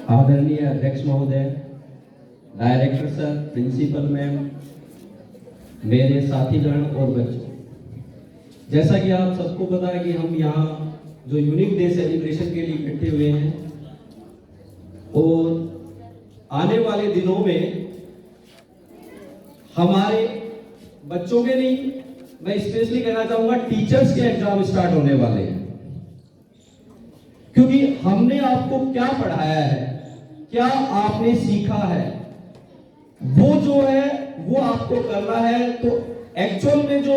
आदरणीय अध्यक्ष महोदय, डायरेक्टर सर, प्रिंसिपल मैम, मेरे साथीगण और बच्चों, जैसा कि आप सबको पता है कि हम यहाँ जो यूनिक डे सेलिब्रेशन के लिए इकट्ठे हुए हैं और आने वाले दिनों में हमारे बच्चों के नहीं, मैं स्पेशली कहना चाहूंगा टीचर्स के एग्जाम स्टार्ट होने वाले हैं। क्योंकि हमने आपको क्या पढ़ाया है, क्या आपने सीखा है, वो जो है वो आपको करना है। तो एक्चुअल में जो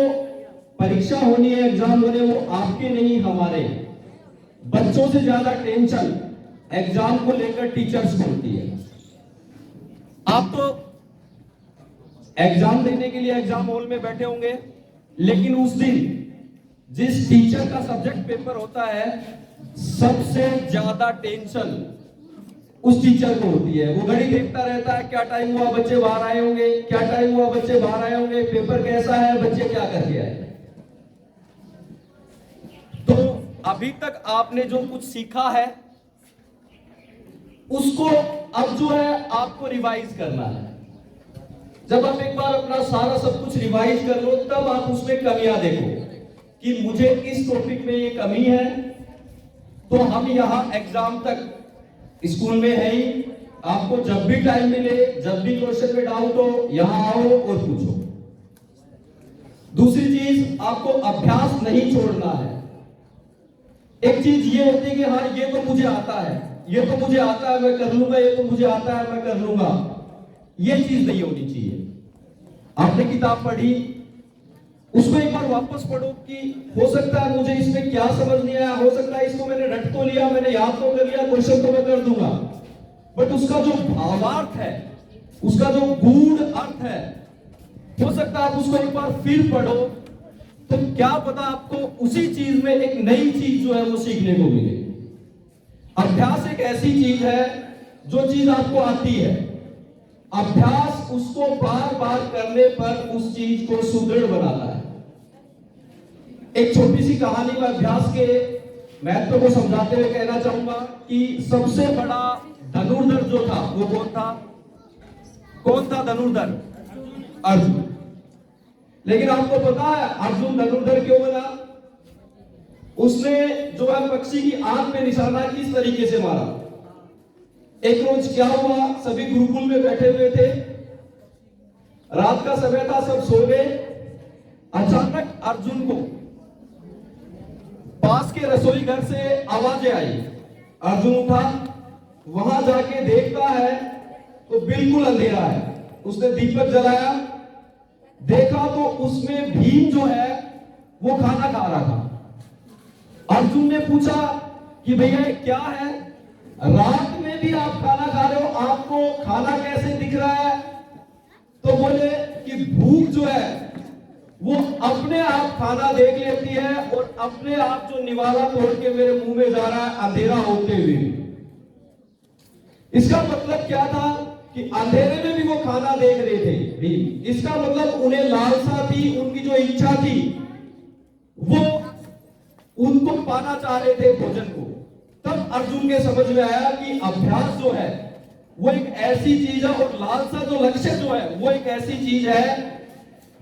परीक्षा होनी है, एग्जाम होने, वो आपके नहीं हमारे बच्चों से ज्यादा टेंशन एग्जाम को लेकर टीचर्स को होती है। आप तो एग्जाम देने के लिए एग्जाम हॉल में बैठे होंगे, लेकिन उस दिन जिस टीचर का सब्जेक्ट पेपर होता है, सबसे ज्यादा टेंशन उस टीचर को होती है। वो घड़ी देखता रहता है, क्या टाइम हुआ, बच्चे बाहर आए होंगे, क्या टाइम हुआ, बच्चे बाहर आए होंगे, पेपर कैसा है, बच्चे क्या करके आए। तो अभी तक आपने जो कुछ सीखा है उसको अब जो है आपको रिवाइज करना है। जब आप एक बार अपना सारा सब कुछ रिवाइज कर लो, तब आप उसमें कमियां देखो कि मुझे इस टॉपिक में ये कमी है। तो हम यहां एग्जाम तक स्कूल में है ही, आपको जब भी टाइम मिले, जब भी क्वेश्चन में डाउट हो, यहां आओ और पूछो। दूसरी चीज, आपको अभ्यास नहीं छोड़ना है। एक चीज ये होती है कि हाँ ये तो मुझे आता है, ये तो मुझे आता है, मैं कर लूंगा, ये तो मुझे आता है, मैं कर लूंगा, ये चीज नहीं होनी चाहिए। आपने किताब पढ़ी, उसको एक बार वापस पढ़ो कि हो सकता है मुझे इसमें क्या समझ नहीं आया, हो सकता है इसको मैंने रट तो लिया, मैंने याद तो कर लिया, क्वेश्चन तो मैं कर दूंगा, बट उसका जो भावार्थ है, उसका जो गूढ़ अर्थ है, हो सकता है आप उसको एक बार फिर पढ़ो तो क्या पता आपको उसी चीज में एक नई चीज जो है वो सीखने को मिले। अभ्यास एक ऐसी चीज है, जो चीज आपको आती है, अभ्यास उसको बार बार करने पर उस चीज को सुदृढ़ बनाता है। एक छोटी सी कहानी में अभ्यास के महत्व को समझाते हुए कहना चाहूंगा कि सबसे बड़ा धनुर्धर जो था वो कौन था? कौन था धनुर्धर? अर्जुन। लेकिन आपको पता है अर्जुन धनुर्धर क्यों बना? उसने जो है पक्षी की आंख में निशाना किस तरीके से मारा। एक रोज क्या हुआ, सभी गुरुकुल में बैठे हुए थे, रात का समय था, सब सो गए। अचानक अर्जुन को पास के रसोई घर से आवाजें आई। अर्जुन उठा, वहां जाके देखता है तो बिल्कुल अंधेरा है। उसने दीपक जलाया, देखा तो उसमें भीम जो है वो खाना खा रहा था। अर्जुन ने पूछा कि भैया क्या है, रात में भी आप खाना खा रहे हो, आपको खाना कैसे दिख रहा है? तो बोले कि भूख जो है वो अपने आप खाना देख लेती है और अपने आप जो निवाला तोड़ के मेरे मुंह में जा रहा है अंधेरा होते हुए। इसका मतलब क्या था कि अंधेरे में भी वो खाना देख रहे थे। इसका मतलब उन्हें लालसा थी, उनकी जो इच्छा थी वो उनको पाना चाह रहे थे भोजन को। तब अर्जुन के समझ में आया कि अभ्यास जो है वो एक ऐसी चीज है और लालसा जो लक्ष्य जो है वो एक ऐसी चीज है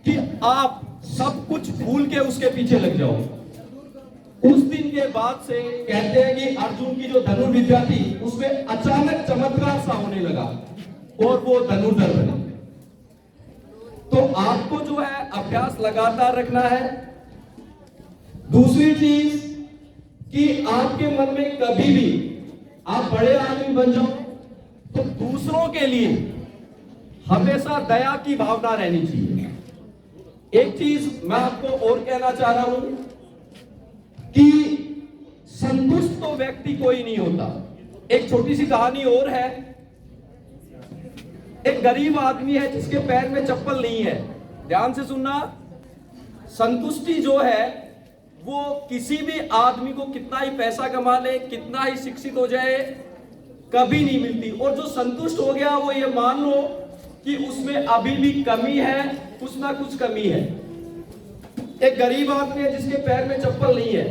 कि आप सब कुछ भूल के उसके पीछे लग जाओ। उस दिन के बाद से कहते हैं कि अर्जुन की जो धनुर्विद्या थी उसमें अचानक चमत्कार सा होने लगा और वो धनुर्धर बने। तो आपको जो है अभ्यास लगातार रखना है। दूसरी चीज कि आपके मन में कभी भी आप बड़े आदमी बन जाओ तो दूसरों के लिए हमेशा दया की भावना रहनी चाहिए। एक चीज मैं आपको और कहना चाह रहा हूं कि संतुष्ट तो व्यक्ति कोई नहीं होता। एक छोटी सी कहानी और है। एक गरीब आदमी है जिसके पैर में चप्पल नहीं है। ध्यान से सुनना, संतुष्टि जो है वो किसी भी आदमी को कितना ही पैसा कमा ले, कितना ही शिक्षित हो जाए, कभी नहीं मिलती। और जो संतुष्ट हो गया वो ये मान लो कि उसमें अभी भी कमी है, कुछ ना कुछ कमी है। एक गरीब आदमी है जिसके पैर में चप्पल नहीं है,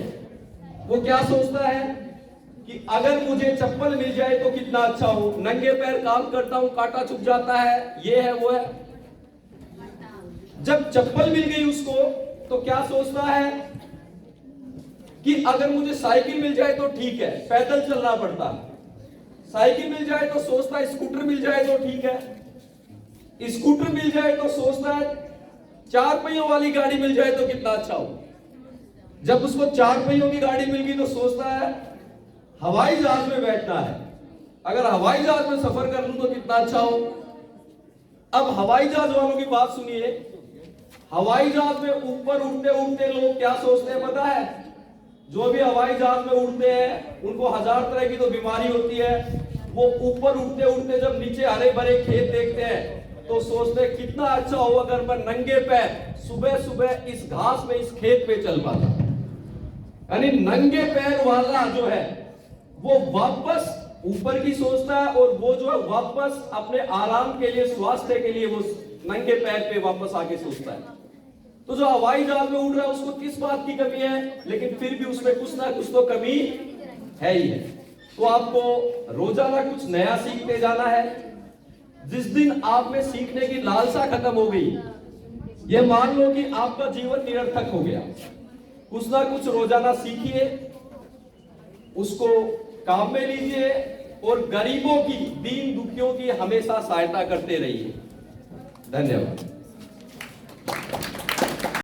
वो क्या सोचता है कि अगर मुझे चप्पल मिल जाए तो कितना अच्छा हो, नंगे पैर काम करता हूं कांटा चुभ जाता है, ये है वो है। जब चप्पल मिल गई उसको तो क्या सोचता है कि अगर मुझे साइकिल मिल जाए तो ठीक है, पैदल चलना पड़ता। साइकिल मिल जाए तो सोचता है स्कूटर मिल जाए तो ठीक है, स्कूटर मिल जाए तो सोचता है 4 पहियों वाली गाड़ी मिल जाए तो कितना अच्छा हो। जब उसको 4 पहियों की गाड़ी मिल गई तो सोचता है हवाई जहाज में बैठना है, अगर हवाई जहाज में सफर कर लूं तो कितना अच्छा हो। अब हवाई जहाज वालों की बात सुनिए, हवाई जहाज में ऊपर उड़ते उड़ते लोग क्या सोचते हैं पता है? जो भी हवाई जहाज में उड़ते हैं उनको 1000 तरह की तो बीमारी होती है। वो ऊपर उड़ते उड़ते जब नीचे हरे भरे खेत देखते हैं तो सोचते हैं कितना अच्छा हो अगर मैं नंगे पैर सुबह सुबह इस घास में इस खेत पे चल पाता। यानी नंगे पैर वाला जो है वो वापस ऊपर की सोचता है, और वो जो है वापस अपने आराम के लिए स्वास्थ्य के लिए वो नंगे पैर पे वापस आके सोचता है। तो जो हवाई जहाज में उड़ रहा है उसको किस बात की कमी है, लेकिन फिर भी उसमें कुछ ना कुछ तो कमी है ही है। तो आपको रोजाना कुछ नया सीखते जाना है। जिस दिन आप में सीखने की लालसा खत्म हो गई, ये मान लो कि आपका जीवन निरर्थक हो गया। कुछ ना कुछ रोजाना सीखिए, उसको काम में लीजिए, और गरीबों की, दीन दुखियों की हमेशा सहायता करते रहिए। धन्यवाद।